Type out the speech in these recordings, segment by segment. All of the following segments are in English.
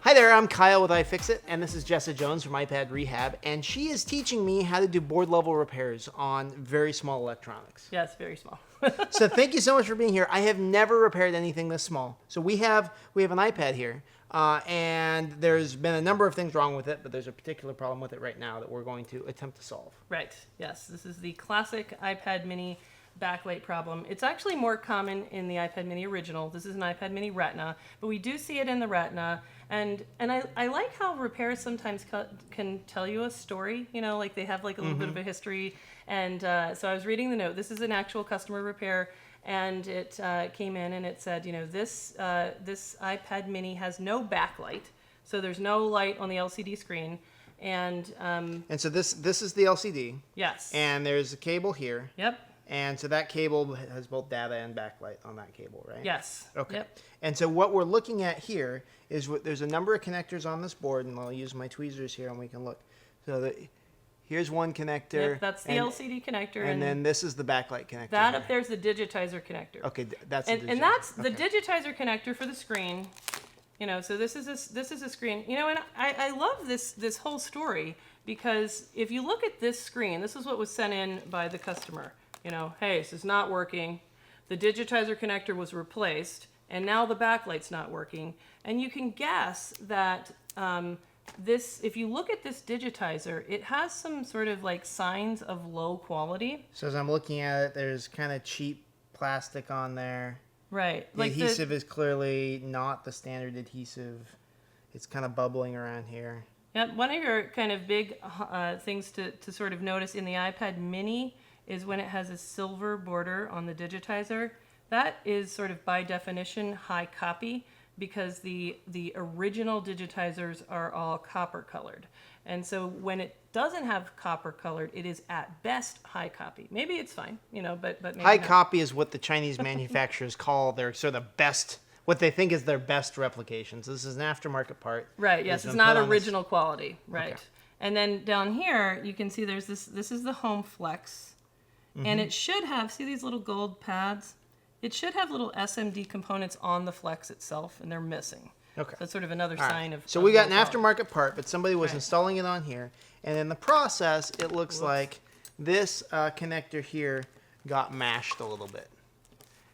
Hi there, I'm Kyle with iFixit, and this is Jessa Jones from iPad Rehab, and she is teaching me how to do board level repairs on very small electronics. Yes, very small. So thank you so much for being here. I have never repaired anything this small. So we have an iPad here, and there's been a number of things wrong with it, but there's a particular problem with it right now that we're going to attempt to solve. Right, yes. This is the classic iPad mini backlight problem. It's actually more common in the iPad mini original. This is an iPad mini Retina, but we do see it in the Retina. And I like how repairs sometimes can tell you a story, you know, like they have like a little bit of a history. And so I was reading the note. This is an actual customer repair, and it came in and it said, you know, this iPad mini has no backlight, so there's no light on the LCD screen. And so this is the LCD. Yes. And there's a cable here. Yep. And so that cable has both data and backlight on that cable, right? Yes. Okay. Yep. And so what we're looking at here is there's a number of connectors on this board, and I'll use my tweezers here and we can look. So here's one connector. Yep, that's the LCD connector. And then this is the backlight connector. That up there's the digitizer connector. Okay, that's the digitizer. And that's the digitizer connector for the screen. You know, so this is a screen. You know, and I love this whole story, because if you look at this screen, this is what was sent in by the customer. You know, hey, this is not working. The digitizer connector was replaced, and now the backlight's not working. And you can guess that if you look at this digitizer, it has some sort of like signs of low quality. So as I'm looking at it, there's kind of cheap plastic on there. Right. The adhesive is clearly not the standard adhesive. It's kind of bubbling around here. Yep. One of your kind of big things to sort of notice in the iPad mini is when it has a silver border on the digitizer. That is sort of by definition high copy, because the original digitizers are all copper colored. And so when it doesn't have copper colored, it is at best high copy. Maybe it's fine, you know, but maybe high not. Copy is what the Chinese manufacturers call their sort of best, what they think is their best replications. This is an aftermarket part. Right, yes, it's not original quality, right. Okay. And then down here, you can see there's this is the home flex. And it should have, see these little gold pads? It should have little SMD components on the flex itself, and they're missing. Okay. So it's sort of another sign of... So we got an aftermarket part, but somebody was installing it on here. And in the process, it looks like this connector here got mashed a little bit.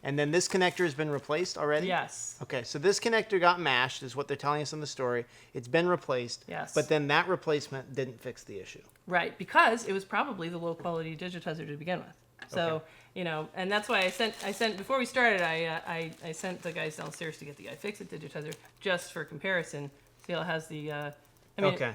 And then this connector has been replaced already? Yes. Okay, so this connector got mashed, is what they're telling us in the story. It's been replaced. Yes. But then that replacement didn't fix the issue. Right, because it was probably the low quality digitizer to begin with. So, you know, and that's why I sent before we started, I sent the guys downstairs to get the iFixit digitizer just for comparison. See how it has the,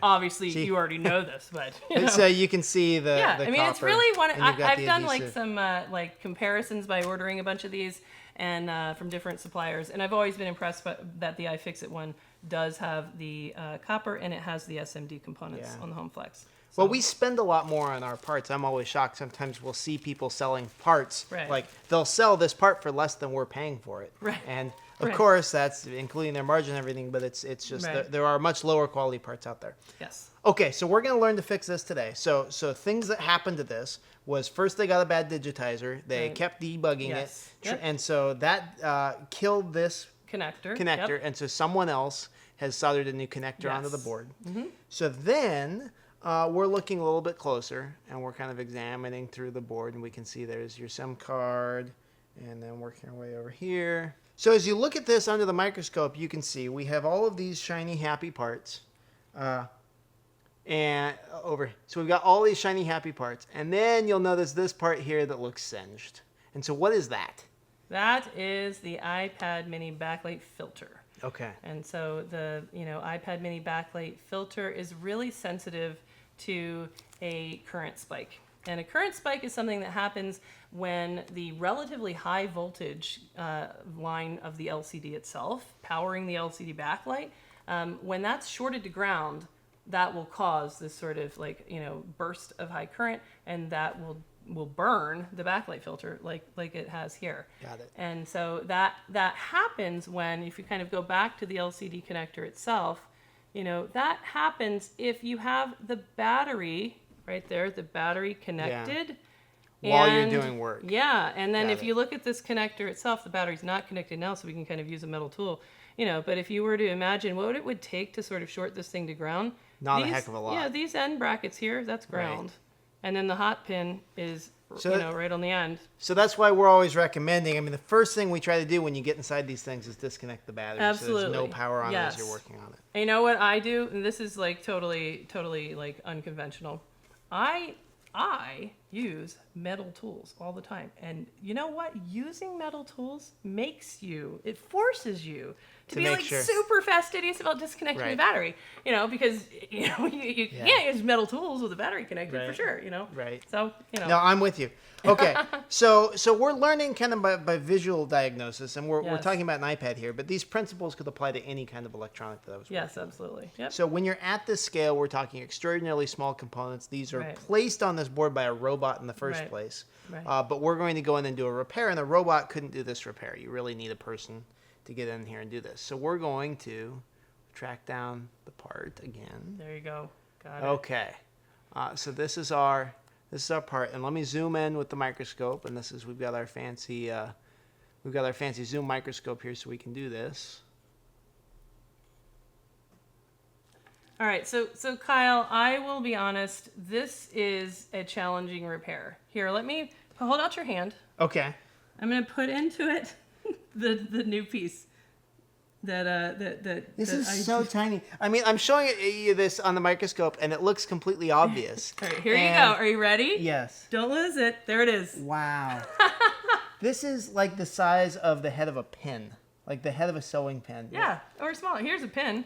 obviously you already know this, but you know. So you can see the I mean, it's really one. I've done like adhesive. some like comparisons by ordering a bunch of these and from different suppliers, and I've always been impressed that the iFixit one does have the copper, and it has the SMD components on the home flex. So. Well, we spend a lot more on our parts. I'm always shocked. Sometimes we'll see people selling parts. Right. Like they'll sell this part for less than we're paying for it. Right. And of course, that's including their margin and everything, but it's just there are much lower quality parts out there. Yes. Okay, so we're going to learn to fix this today. So things that happened to this was first they got a bad digitizer. They kept debugging it. Yep. And so that killed this connector. Yep. And so someone else has soldered a new connector onto the board. Mm-hmm. So then we're looking a little bit closer, and we're kind of examining through the board, and we can see there's your SIM card, and then working our way over here. So as you look at this under the microscope, you can see we have all of these shiny, happy parts. So we've got all these shiny, happy parts, and then you'll notice this part here that looks singed. And so what is that? That is the iPad mini backlight filter. Okay. And so the iPad mini backlight filter is really sensitive to a current spike. And a current spike is something that happens when the relatively high voltage line of the LCD itself, powering the LCD backlight, when that's shorted to ground, that will cause this sort of burst of high current, and that will burn the backlight filter like it has here. Got it. And so that happens when, if you kind of go back to the LCD connector itself, that happens if you have the battery right there, the battery connected. While you're doing work. Yeah, and then if you look at this connector itself, the battery's not connected now, so we can kind of use a metal tool. But if you were to imagine what it would take to sort of short this thing to ground, Not a heck of a lot. Yeah, these end brackets here, that's ground. Right. And then the hot pin is, right on the end. So that's why we're always recommending. I mean, the first thing we try to do when you get inside these things is disconnect the battery. Absolutely. So there's no power on it as you're working on it. And you know what I do? And this is like totally like unconventional. I use metal tools all the time. And you know what? Using metal tools it forces you to be like super fastidious about disconnecting the battery. Because you can't use metal tools with a battery connected for sure, Right. So, No, I'm with you. Okay. so we're learning kind of by visual diagnosis, and we're talking about an iPad here, but these principles could apply to any kind of electronic that I was working Yes, absolutely. Yep. So when you're at this scale, we're talking extraordinarily small components. These are placed on this board by a robot in the first place. Right. But we're going to go in and do a repair, and the robot couldn't do this repair. You really need a person to get in here and do this. So we're going to track down the part again. There you go. Got it. Okay. So this is our part, and let me zoom in with the microscope. And we've got our fancy zoom microscope here, so we can do this. All right, so Kyle, I will be honest. This is a challenging repair. Here, let me hold out your hand. Okay. I'm going to put into it the new piece. This is so tiny. I mean, I'm showing you this on the microscope, and it looks completely obvious. All right, here you go. Are you ready? Yes. Don't lose it. There it is. Wow. This is like the size of the head of a pin, like the head of a sewing pin. Yeah, or smaller. Here's a pin.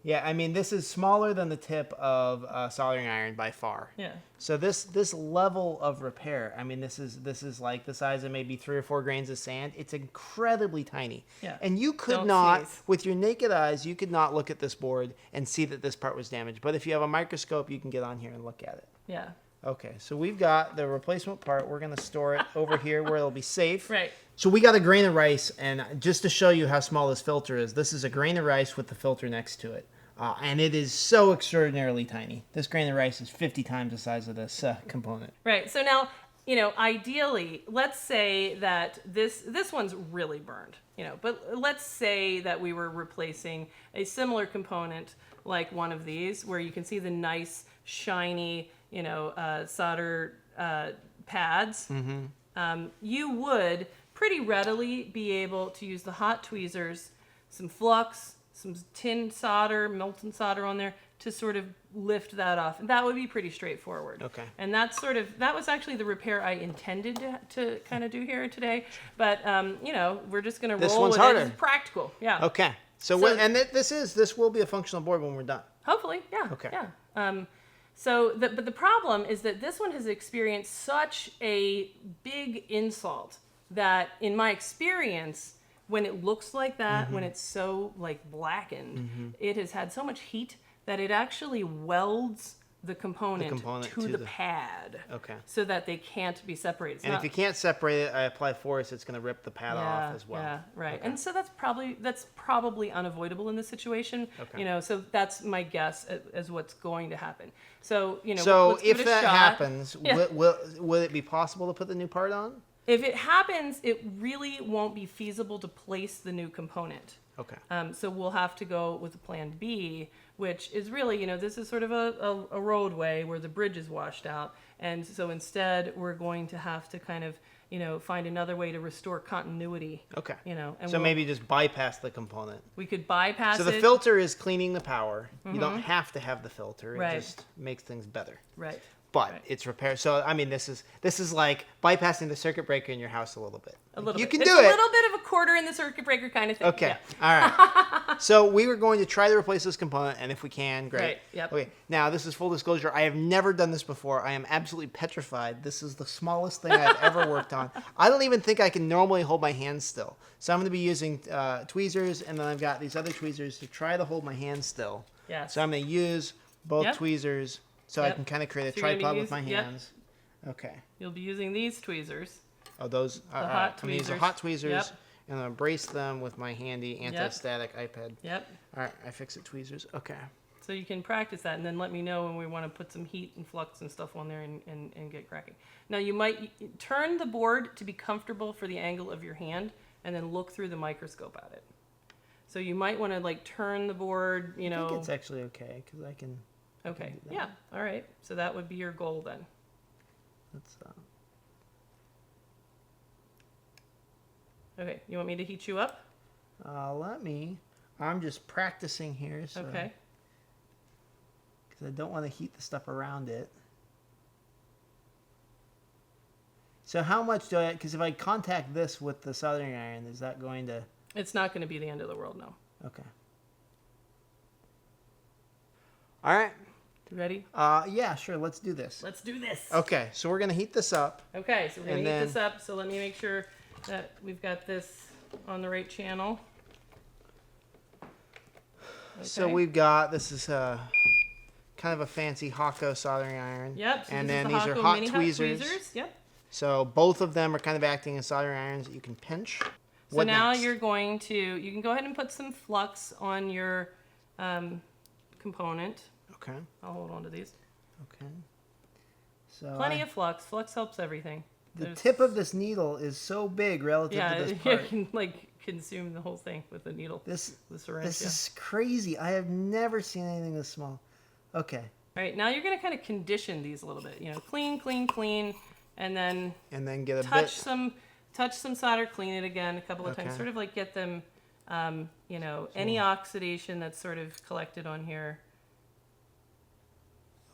Yeah, I mean, this is smaller than the tip of a soldering iron by far. Yeah. So this level of repair, I mean, this is like the size of maybe 3 or 4 grains of sand. It's incredibly tiny. Yeah. And you could not, with your naked eyes, you could not look at this board and see that this part was damaged. But if you have a microscope, you can get on here and look at it. Yeah. Okay, so we've got the replacement part. We're going to store it over here where it'll be safe. Right. So we got a grain of rice, and just to show you how small this filter is, this is a grain of rice with the filter next to it. And it is so extraordinarily tiny. This grain of rice is 50 times the size of this component. Right. So now, ideally, let's say that this one's really burned, but let's say that we were replacing a similar component like one of these where you can see the nice, shiny, solder pads. Mm-hmm. You would pretty readily be able to use the hot tweezers, some flux, some tin solder, molten solder on there to sort of lift that off. And that would be pretty straightforward. Okay. And that was actually the repair I intended to kind of do here today. But, we're just going to roll with it. It's practical. Yeah. Okay. So this will be a functional board when we're done. Hopefully. Yeah. Okay. Yeah. But the problem is that this one has experienced such a big insult that in my experience, when it looks like that, when it's so like blackened, it has had so much heat that it actually welds the component to the pad. Okay. So that they can't be separated. And if you can't separate it, I apply force, it's going to rip the pad off as well. Yeah, right. Okay. And so that's probably unavoidable in this situation. Okay. So that's my guess as what's going to happen. So, So if that happens, will it be possible to put the new part on? If it happens, it really won't be feasible to place the new component. Okay. So we'll have to go with a plan B, which is really, this is sort of a roadway where the bridge is washed out. And so instead, we're going to have to kind of, find another way to restore continuity. Okay. And maybe just bypass the component. We could bypass it. So the filter is cleaning the power. Mm-hmm. You don't have to have the filter. It just makes things better. Right. But it's repair. So I mean, this is like bypassing the circuit breaker in your house a little bit. You can do it. It's a little bit of a quarter in the circuit breaker kind of thing. Okay. Yeah. All right. So we were going to try to replace this component, and if we can, great. Right. Yep. Okay. Now this is full disclosure. I have never done this before. I am absolutely petrified. This is the smallest thing I've ever worked on. I don't even think I can normally hold my hands still. So I'm going to be using tweezers, and then I've got these other tweezers to try to hold my hands still. Yeah. So I'm going to use both tweezers. So I can kind of create a tripod with my hands. Okay. You'll be using these tweezers. Oh, those hot tweezers. I'm going to use the hot tweezers, and I'm going to brace them with my handy anti-static iPad. Yep. All right, iFixit tweezers. Okay. So you can practice that, and then let me know when we want to put some heat and flux and stuff on there and get cracking. Now, you might turn the board to be comfortable for the angle of your hand, and then look through the microscope at it. So you might want to like turn the board, I think it's actually okay because I can. Okay. do that. Yeah. All right. So that would be your goal then. Let's. Okay. You want me to heat you up? Let me. I'm just practicing here. So, Okay. Because I don't want to heat the stuff around it. So how much do I? Because if I contact this with the soldering iron, is that going to? It's not going to be the end of the world, no. Okay. All right. You ready? Yeah, sure. Let's do this. Let's do this. Okay, so we're gonna heat this up. Okay, so we're going And to heat then- this up. So let me make sure that we've got this on the right channel. So Okay. we've got this is kind of a fancy Hako soldering iron. Yep. So and this then is the these are Hako hot mini tweezers. Yep. So both of them are kind of acting as soldering irons that you can pinch. So What now next? you can go ahead and put some flux on your component. Okay. I'll hold on to these. Okay. So Plenty of flux. Flux helps everything. the There's- tip of this needle is so big relative Yeah, to this you part. can like consume the whole thing with the needle, This the syringe. this yeah. is crazy. I have never seen anything this small. Okay. All right, now you're gonna kind of condition these a little bit. Clean, clean, clean, and then And then get a touch bit. some solder, clean it again a couple of times, Okay. sort of like get them, any oxidation that's sort of collected on here.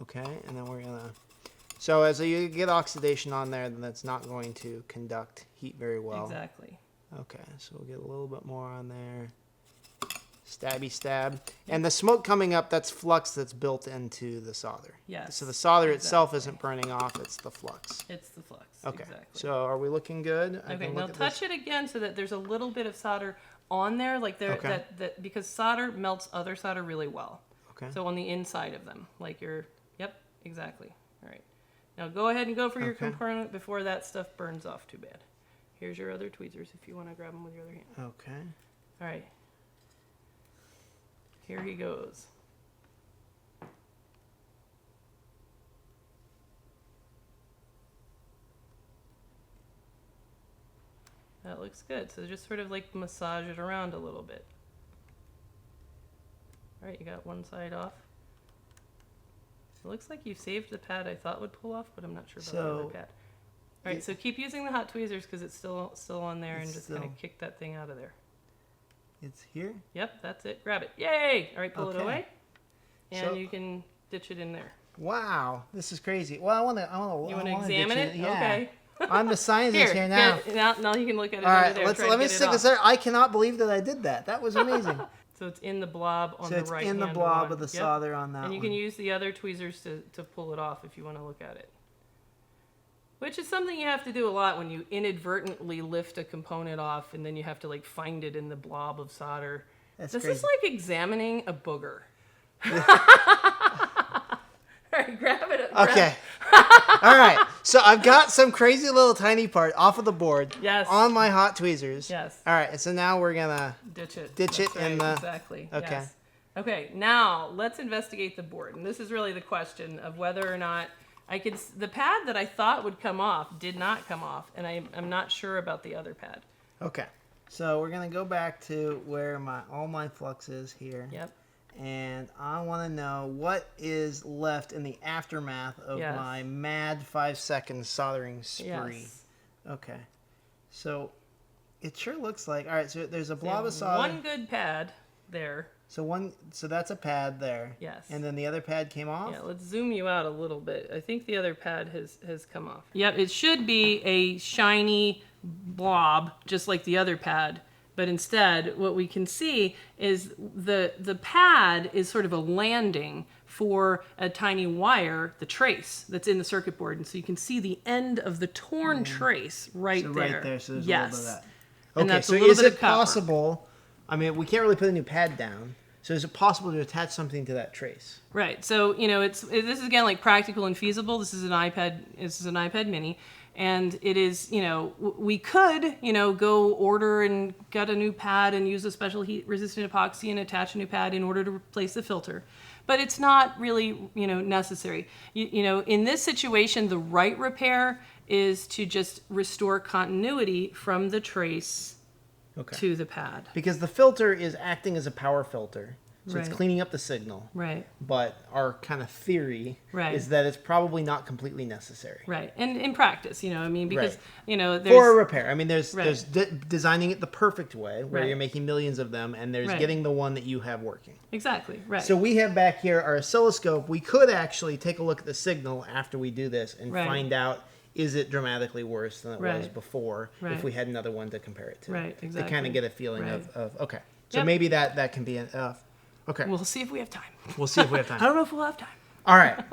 Okay, and then we're gonna. So as you get oxidation on there, then that's not going to conduct heat very well. Exactly. Okay, so we'll get a little bit more on there. Stabby stab. And the smoke coming up, that's flux that's built into the solder. Yes. So the solder itself exactly. isn't burning off, it's the flux. It's the flux. Okay, Exactly. so are we looking good? I Okay, can now look at touch this. it again so that there's a little bit of solder on there, like there Okay. that because solder melts other solder really well. Okay. So on the inside of them, like yep, exactly. All right. Now go ahead and go for your Okay. component before that stuff burns off too bad. Here's your other tweezers if you want to grab them with your other hand. Okay. All right. Here he goes. That looks good. So just sort of like massage it around a little bit. All right, you got one side off. It looks like you saved the pad I thought would pull off, but I'm not sure about the other So, pad. All right, so keep using the hot tweezers because it's still on there, and It's just kind still- of kick that thing out of there. It's here? Yep, that's it. Grab it. Yay! All right, pull it Okay. away, and So- you can ditch it in there. Wow, this is crazy. Well, I want to. You want to examine it? Yeah. Okay. I'm the scientist here now. Now you can look at it All over right, there. let Try me to get stick it this off. there. I cannot believe that I did that. That was amazing. So it's in the blob on So the it's right in the hand blob one. of the Yep. solder on that And you one. can use the other tweezers to pull it off if you want to look at it. Which is something you have to do a lot when you inadvertently lift a component off and then you have to like find it in the blob of solder. That's This crazy. is like examining a booger. All right, grab it. Okay. All right. So I've got some crazy little tiny part off of the board. Yes. On my hot tweezers. Yes. All right. And so now we're gonna. Ditch it. Ditch it That's in right, the- Exactly. Okay. Yes. Okay, now let's investigate the board. And this is really the question of whether or not the pad that I thought would come off did not come off, and I'm not sure about the other pad. Okay. So we're gonna go back to where all my flux is here. Yep. And I want to know what is left in the aftermath of Yes. my mad 5-second soldering spree. Yes. Okay. So it sure looks like. All right. So there's a So blob of solder. one good pad there. So that's a pad there. Yes. And then the other pad came off. Yeah, let's zoom you out a little bit. I think the other pad has come off. Yep, it should be a shiny blob, just like the other pad. But instead, what we can see is the pad is sort of a landing for a tiny wire, the trace that's in the circuit board. And so you can see the end of the torn trace right So there. right there. So there's yes. a little bit of that. And Okay. that's a So little is bit it of copper. possible? I mean, we can't really put a new pad down. So is it possible to attach something to that trace? Right. So, this is again like practical and feasible. This is an iPad mini. And it is, we could, go order and get a new pad and use a special heat resistant epoxy and attach a new pad in order to replace the filter. But it's not really, necessary. In this situation, the right repair is to just restore continuity from the trace to the pad. Because the filter is acting as a power filter. So it's Right. cleaning up the signal. Right. But our kind of theory Right. is that it's probably not completely necessary. Right. And in practice, you know, I mean, because, Right. you know, For a there's... repair. I mean, there's Right. designing it the perfect way, where Right. you're making millions of them, and there's Right. getting the one that you have working. Exactly. Right. So we have back here our oscilloscope. We could actually take a look at the signal after we do this and Right. find out, is it dramatically worse than it was Right. before if Right. we had another one to compare it to. Right, To kind exactly. of get a feeling Right. of okay. So Yep. maybe that can be enough. Okay. We'll see if we have time. We'll see if we have I time. don't know if we'll have time. All right.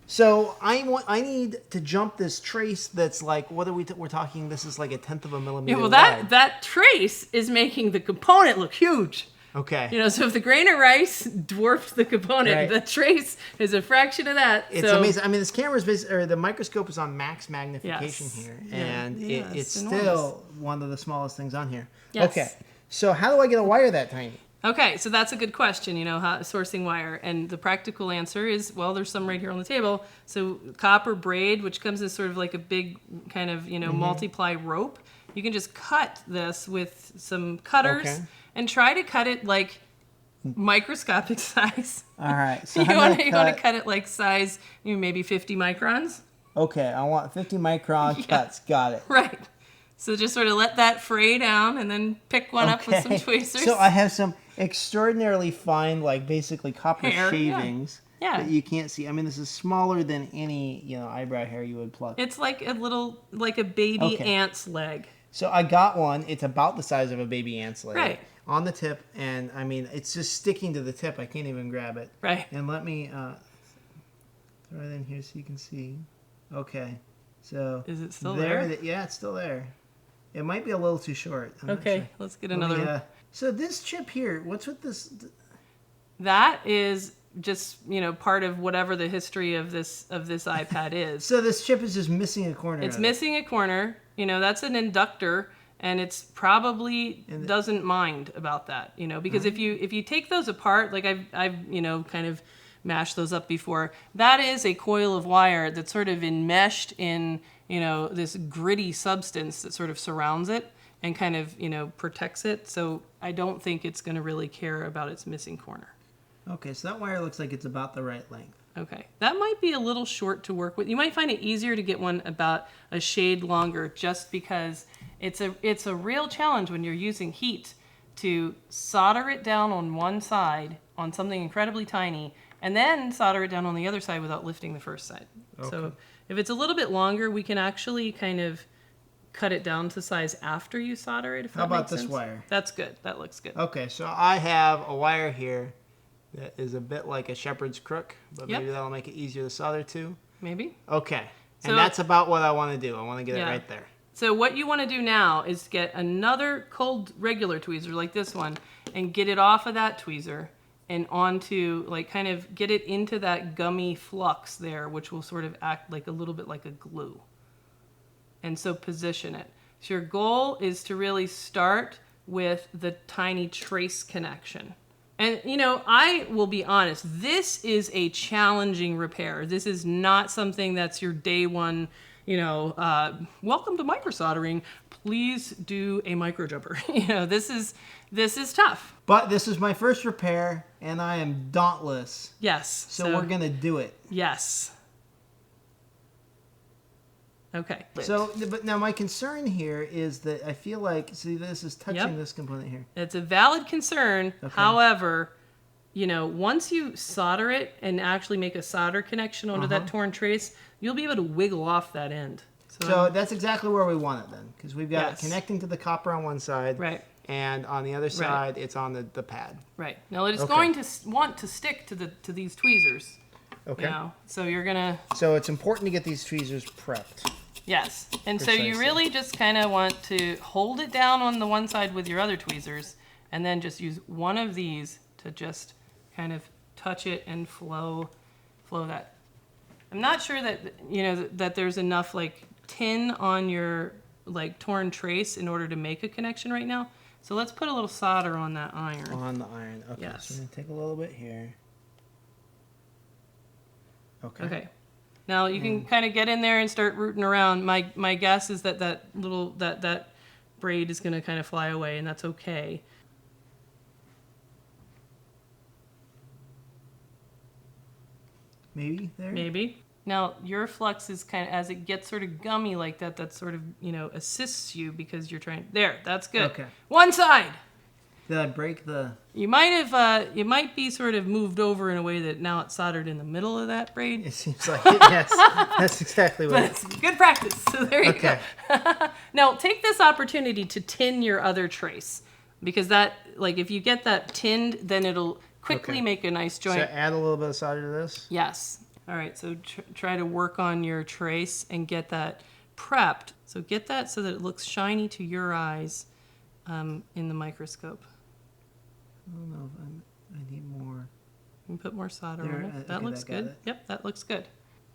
So I need to jump this trace that's like, what are we're talking, this is like 1/10 of a millimeter Yeah, well, wide. that trace is making the component look huge. Okay. You know, so if the grain of rice dwarfed the component, Right. the trace is a fraction of that. It's so, amazing. I mean, this camera is or the microscope is on max magnification Yes. here, Yeah. and Yeah, it's it's still one of the smallest things on here. Yes. Okay. So how do I get a wire that tiny? Okay, so that's a good question, you know, how, sourcing wire. And the practical answer is, well, there's some right here on the table. So copper braid, which comes as sort of like a big kind of, you know, multiply rope. You can just cut this with some cutters Okay. and try to cut it like microscopic size. All right. So You want to cut it like size, you know, maybe 50 microns. Okay, I want 50 micron cuts. Got it. Right. So just sort of let that fray down and then pick one up with some tweezers. So I have some extraordinarily fine, like basically copper Hair, yeah. shavings Yeah. that you can't see. I mean, this is smaller than any, you know, eyebrow hair you would pluck. It's like a little, like a baby Okay. ant's leg. So I got one. It's about the size of a baby ant's leg. Right. On the tip, and I mean, it's just sticking to the tip. I can't even grab it. Right. And let me throw it in here so you can see. Okay. So Is it still there? Yeah, it's still there. It might be a little too short. I'm not Okay, sure. let's get Let me, another one. so this chip here, what's with this? That is just, you know, part of whatever the history of this iPad is. So this chip is just missing a corner. It's of it. missing a corner. You know, that's an inductor, and it's probably doesn't mind about that. You know, because if you take those apart, like I've you know kind of mashed those up before, that is a coil of wire that's sort of enmeshed in, you know, this gritty substance that sort of surrounds it and kind of, you know, protects it. So I don't think it's going to really care about its missing corner. Okay, so that wire looks like it's about the right length. Okay, that might be a little short to work with. You might find it easier to get one about a shade longer, just because it's a real challenge when you're using heat to solder it down on one side on something incredibly tiny, and then solder it down on the other side without lifting the first side. Okay. So if it's a little bit longer, we can actually kind of cut it down to size after you solder it. If How that about makes this sense. wire? That's good. That looks good. Okay, so I have a wire here that is a bit like a shepherd's crook, but Yep. maybe that'll make it easier to solder to. Maybe. Okay, So- and that's about what I want to do. I want to get Yeah. it right there. So what you want to do now is get another cold regular tweezer like this one and get it off of that tweezer and onto, like, kind of get it into that gummy flux there, which will sort of act like a little bit like a glue. And so position it. So your goal is to really start with the tiny trace connection. And, you know, I will be honest, this is a challenging repair. This is not something that's your day one, you know, welcome to microsoldering. Please do a micro jumper. You know, this is tough. But this is my first repair, and I am dauntless. Yes. So we're going to do it. Yes. Okay. So, but now my concern here is that I feel like, see, this is touching Yep. this component here. It's a valid concern. Okay. However, you know, once you solder it and actually make a solder connection onto that torn trace, you'll be able to wiggle off that end. So that's exactly where we want it then, because we've got Yes. it connecting to the copper on one side, Right. and on the other side, it's on the pad. Right. Now it is Okay. going to want to stick to these tweezers. Okay. You know? So you're gonna So it's important to get these tweezers prepped. yes. And so you Precisely. really just kind of want to hold it down on the one side with your other tweezers, and then just use one of these to just kind of touch it and flow that. I'm not sure that, you know, that there's enough like tin on your like torn trace in order to make a connection right now. So let's put a little solder on that iron. On the iron. Okay, Yes. so I'm going to take a little bit here. Okay. Okay. Now you can kind of get in there and start rooting around. My guess is that braid is going to kind of fly away, and that's okay. Maybe there? Maybe. Now, your flux is kind of, as it gets sort of gummy like that, that sort of, assists you because you're trying. There, that's good. Okay. One side! Did I break the... You might be sort of moved over in a way that now it's soldered in the middle of that braid. It seems like it, yes. That's exactly what But it's good practice, so there you go. Now, take this opportunity to tin your other trace. Because that, like, if you get that tinned, then it'll quickly make a nice joint. So add a little bit of solder to this? Yes. All right, so try to work on your trace and get that prepped. So get that so that it looks shiny to your eyes in the microscope. I don't know if I need more. You can put more solder There, on it. That okay, looks that got good. it. Yep, that looks good.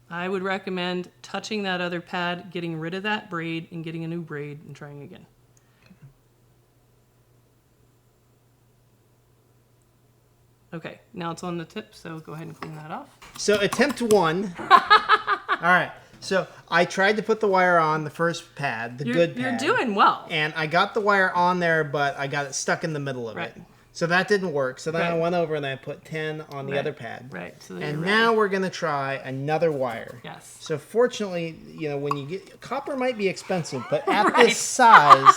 I would recommend touching that other pad, getting rid of that braid, and getting a new braid and trying again. Okay, now it's on the tip, so go ahead and clean that off. So attempt 1. All right. So I tried to put the wire on the first pad, the good pad. You're doing well. And I got the wire on there, but I got it stuck in the middle of it. So that didn't work. So then I went over and I put 10 on the other pad. Right. So and now we're going to try another wire. Yes. So fortunately, when you get... Copper might be expensive, but at this size,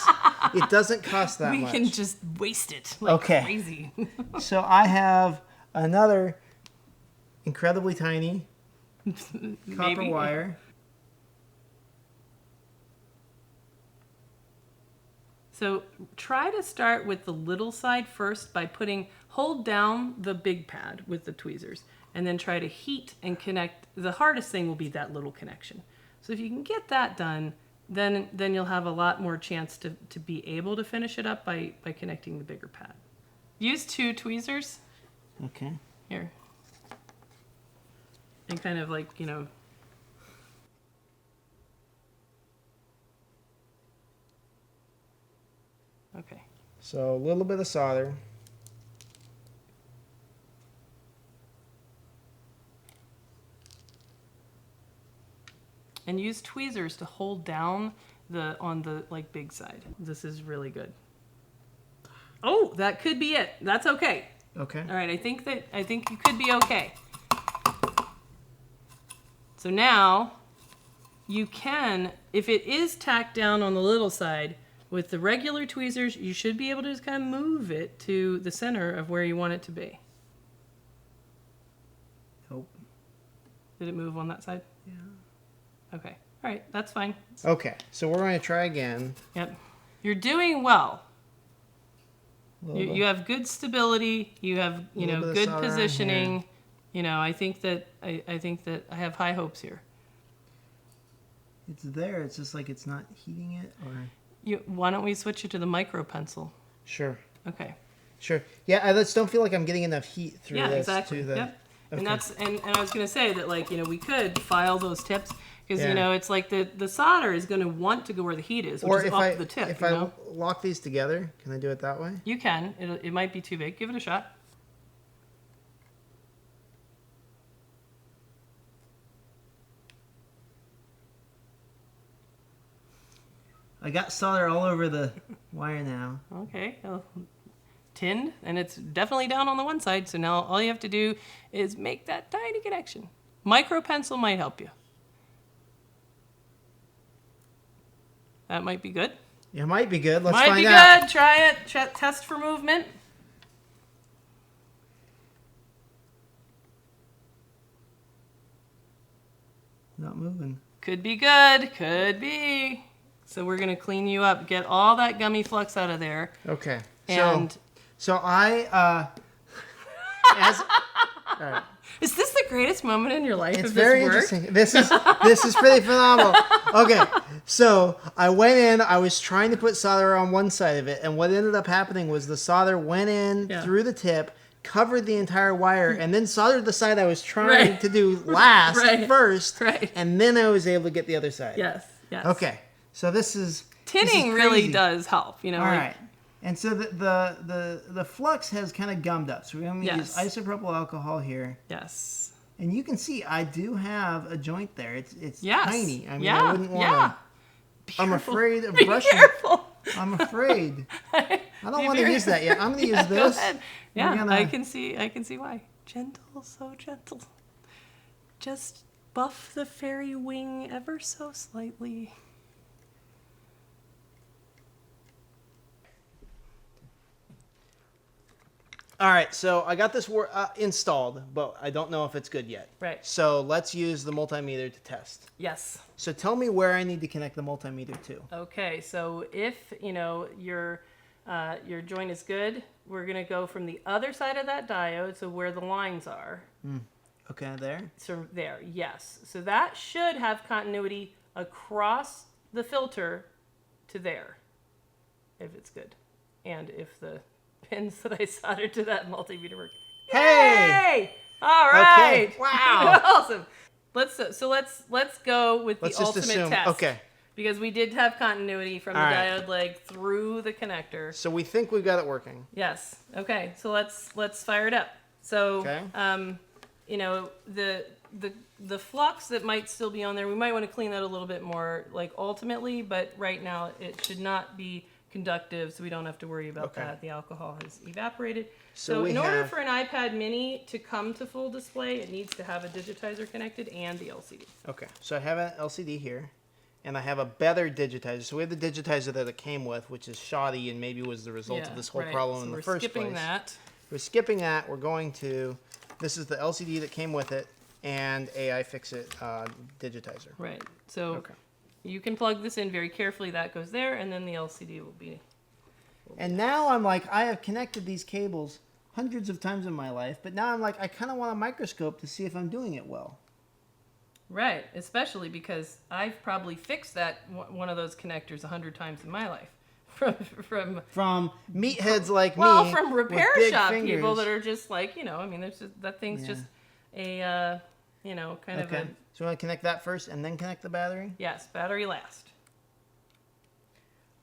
it doesn't cost that much. We can just waste it like crazy. So I have another incredibly tiny copper wire. So try to start with the little side first by hold down the big pad with the tweezers and then try to heat and connect. The hardest thing will be that little connection. So if you can get that done, then you'll have a lot more chance to be able to finish it up by connecting the bigger pad. Use 2 tweezers. Okay. Here. And kind of like, Okay. So a little bit of solder. And use tweezers to hold down on the big side. This is really good. Oh, that could be it. That's okay. Okay. All right, I think you could be okay. So now you can, if it is tacked down on the little side, with the regular tweezers, you should be able to just kind of move it to the center of where you want it to be. Oh. Did it move on that side? Yeah. Okay. All right, that's fine. Okay, so we're going to try again. Yep. You're doing well. You have good stability. You have, good positioning. I think that I have high hopes here. It's there. It's just like it's not heating it, or... Why don't we switch it to the micro pencil? Sure. Okay. Sure. Yeah, I just don't feel like I'm getting enough heat through this. Exactly. To the... Yep. Okay. And I was going to say that, we could file those tips because, it's like the solder is going to want to go where the heat is, which is up the tip. If I lock these together, can I do it that way? You can. It might be too big. Give it a shot. I got solder all over the wire now. Okay. Tinned, and it's definitely down on the one side, so now all you have to do is make that tiny connection. Micro pencil might help you. That might be good. It might be good. Let's find out. Might be good. Try it. Test for movement. Not moving. Could be good. Could be. So we're going to clean you up. Get all that gummy flux out of there. Okay. And so I all right. Is this the greatest moment in your life? It's very interesting. This is pretty phenomenal. Okay, so I went in. I was trying to put solder on one side of it, and what ended up happening was the solder went in through the tip, covered the entire wire, and then soldered the side I was trying to do last first, and then I was able to get the other side. Yes. Okay, so this is tinning really does help. All right. And so the flux has kind of gummed up. So we're going to use isopropyl alcohol here. Yes. And you can see I do have a joint there. It's tiny. I mean, I wouldn't want to... I'm afraid of Be brushing... careful. I'm afraid. I don't want to use that yet. I'm going to use this. Go ahead. Yeah, I can see why. Gentle, so gentle. Just buff the fairy wing ever so slightly. All right, so I got this installed, but I don't know if it's good yet. Right. So let's use the multimeter to test. Yes. So tell me where I need to connect the multimeter to. Okay, so if your joint is good, we're gonna go from the other side of that diode, so where the lines are. Okay, there. So there, yes. So that should have continuity across the filter to there, if it's good, and if the pins that I soldered to that multimeter work. Hey! Yay! All right. Okay. Wow. Awesome. Let's go with the Let's just ultimate assume. test. Okay. Because we did have continuity from the diode leg through the connector. So we think we've got it working. Yes. Okay. So let's fire it up. So the flux that might still be on there, we might want to clean that a little bit more, like ultimately, but right now it should not be conductive, so we don't have to worry about that. The alcohol has evaporated. So in order for an iPad mini to come to full display, it needs to have a digitizer connected and the LCD. Okay, so I have an LCD here, and I have a better digitizer. So we have the digitizer that it came with, which is shoddy and maybe was the result of this whole problem in the first place. We're skipping that. We're skipping that. We're going to, this is the LCD that came with it, and a iFixit digitizer. Right, so you can plug this in very carefully. That goes there, and then the LCD will be. And now I'm like, I have connected these cables hundreds of times in my life, but now I'm like, I kind of want a microscope to see if I'm doing it well. Right, especially because I've probably fixed that one of those connectors 100 times in my life. From meatheads like me. Well, from repair shop fingers. people that are just like, there's just, that thing's just a, kind of a... So you want to connect that first and then connect the battery? Yes, battery last.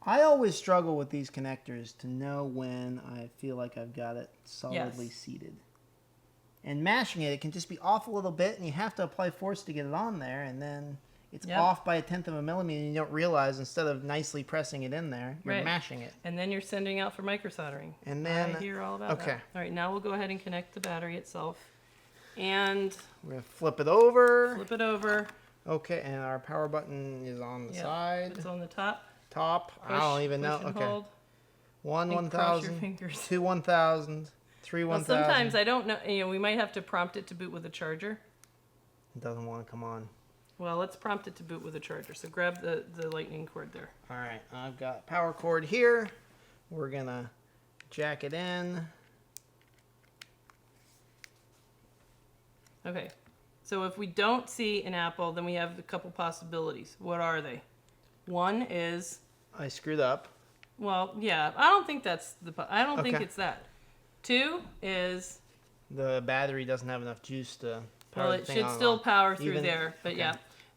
I always struggle with these connectors to know when I feel like I've got it solidly seated. And mashing it can just be off a little bit, and you have to apply force to get it on there, and then it's off by 1/10 of a millimeter, and you don't realize instead of nicely pressing it in there, you're mashing it. And then you're sending out for microsoldering. And then I hear all about that. All right, now we'll go ahead and connect the battery itself. And we're going to flip it over. Flip it over. Okay, and our power button is on the side. It's on the top. Top. I don't even know. Okay. Hold. 1,000, 2 1,000, 3 1,000. Well, sometimes I don't know. We might have to prompt it to boot with a charger. It doesn't want to come on. Well, let's prompt it to boot with a charger. So grab the lightning cord there. All right, I've got power cord here. We're gonna jack it in. Okay, so if we don't see an apple, then we have a couple possibilities. What are they? One is... I screwed up. Well, yeah, I don't think that's I don't think it's that. Two is... The battery doesn't have enough juice to power the thing on. Well, it should still power through there, but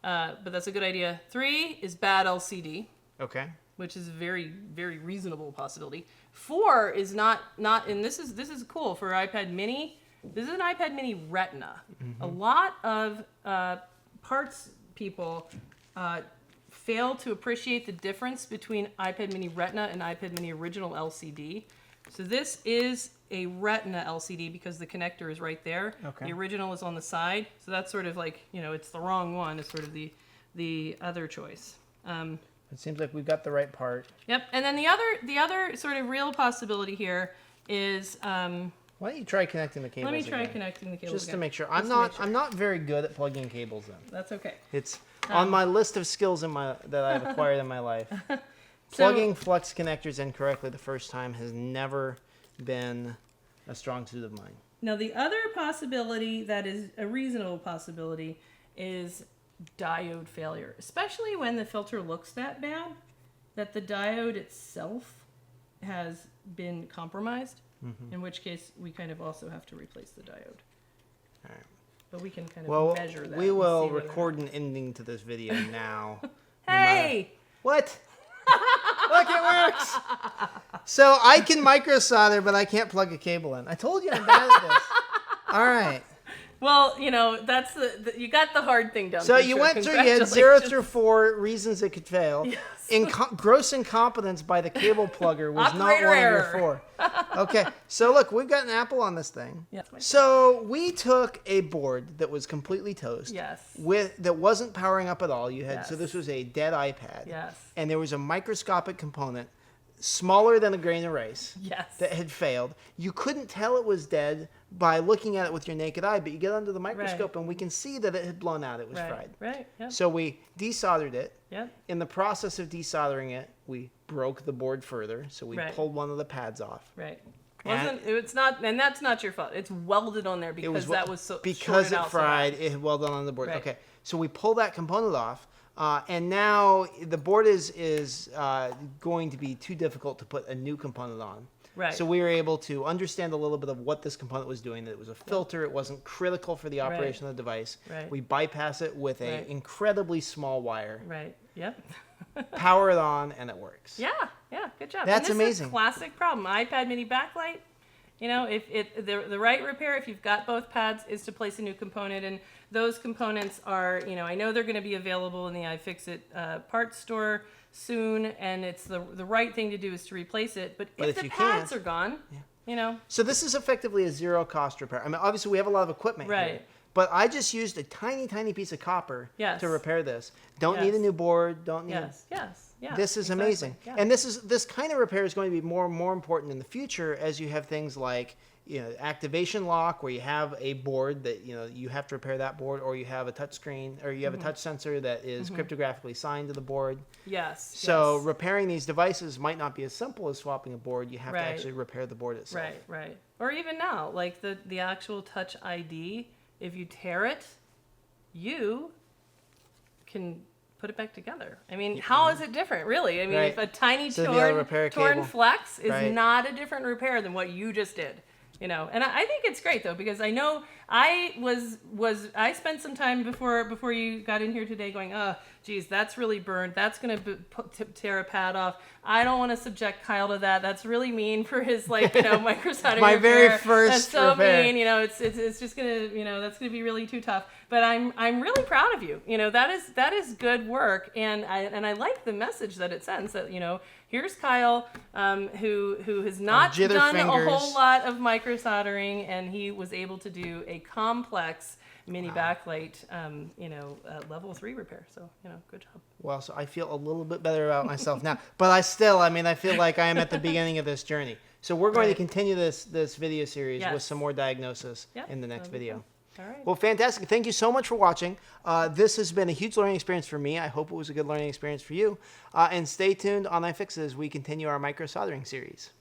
but that's a good idea. Three is bad LCD. Okay. Which is a very, very reasonable possibility. Four is not, and this is cool for iPad mini. This is an iPad mini Retina. A lot of parts people fail to appreciate the difference between iPad mini Retina and iPad mini original LCD. So this is a Retina LCD because the connector is right there. Okay. The original is on the side. So that's sort of like, it's the wrong one. It's sort of the other choice. It seems like we've got the right part. Yep. And then the other sort of real possibility here is... why don't you try connecting the cables? Let me try connecting the cables just to make sure. I'm not very good at plugging cables in. That's okay. It's on my list of skills that I've acquired in my life. Plugging flux connectors in correctly the first time has never been a strong suit of mine. Now the other possibility that is a reasonable possibility is diode failure, especially when the filter looks that bad, that the diode itself has been compromised. In which case, we kind of also have to replace the diode. All right. But we can kind of measure that. We will record an ending to this video now. Hey! What? Look, it works! So I can micro solder, but I can't plug a cable in. I told you I'm bad at this. All right. Well, that's you got the hard thing done. So for you sure. went through, you had 0 through 4 reasons it could fail. Yes. Gross incompetence by the cable plugger was not one Operator of your error. 4. Okay, so look, we've got an Apple on this thing. Yes. So we took a board that was completely toast. Yes. That wasn't powering up at all. So Yes. this was a dead iPad. Yes. And there was a microscopic component smaller than a grain of rice. Yes. That had failed. You couldn't tell it was dead by looking at it with your naked eye, but you get under the microscope and we can see that it had blown out. It was fried. Right. Yep. So we desoldered it. Yep. In the process of desoldering it, we broke the board further. So we Right. pulled one of the pads off. Right. And It's not, and that's not your fault. It's welded on there because that was so because shorted it out so fried. bad. It had welded on the board. Right. Okay, so we pull that component off, and now the board is going to be too difficult to put a new component on. Right. So we were able to understand a little bit of what this component was doing. That it was a filter. It wasn't critical for the operation of the device. Right. We bypass it with a Right. incredibly small wire. Right. Yep. Power it on, and it works. Yeah. Good job. That's and this amazing. Is classic problem. iPad Mini Backlight. If the right repair, if you've got both pads, is to place a new component, and those components are, I know they're going to be available in the iFixit parts store soon, and it's the right thing to do is to replace it. But if the pads are gone, So this is effectively a zero-cost repair. I mean, obviously we have a lot of equipment here. Right. But I just used a tiny, tiny piece of copper Yes. to repair this. Don't need Yes. a new board. Don't need. Yes. Yeah. This is exactly. amazing. Yeah. And this kind of repair is going to be more and more important in the future as you have things like activation lock, where you have a board that you have to repair that board, or you have a touch screen, or you have a touch sensor that is cryptographically signed to the board. Yes. So yes. repairing these devices might not be as simple as swapping a board. You have to Right. actually repair the board itself. Right. Or even now, like the actual Touch ID, if you tear it, you can put it back together. I mean, how is it different, really? I mean, Right. if a tiny So if you gotta repair a torn cable. flex is Right. not a different repair than what you just did. And I think it's great though, because I know I spent some time before you got in here today going, oh, geez, that's really burned. That's going to tear a pad off. I don't want to subject Kyle to that. That's really mean for his microsoldering My repair. very first That's so repair. mean. It's just gonna that's gonna be really too tough. But I'm really proud of you. That is good work, and I like the message that it sends. That here's Kyle, who has not jither done a fingers. whole lot of microsoldering, and he was able to do a complex mini backlight, level 3 repair. So good job. Well, so I feel a little bit better about myself now, but I feel like I am at the beginning of this journey. So we're going to continue this video series with some more diagnosis in the next video. All right. Well, fantastic. Thank you so much for watching. This has been a huge learning experience for me. I hope it was a good learning experience for you. And stay tuned on iFixit as we continue our micro soldering series.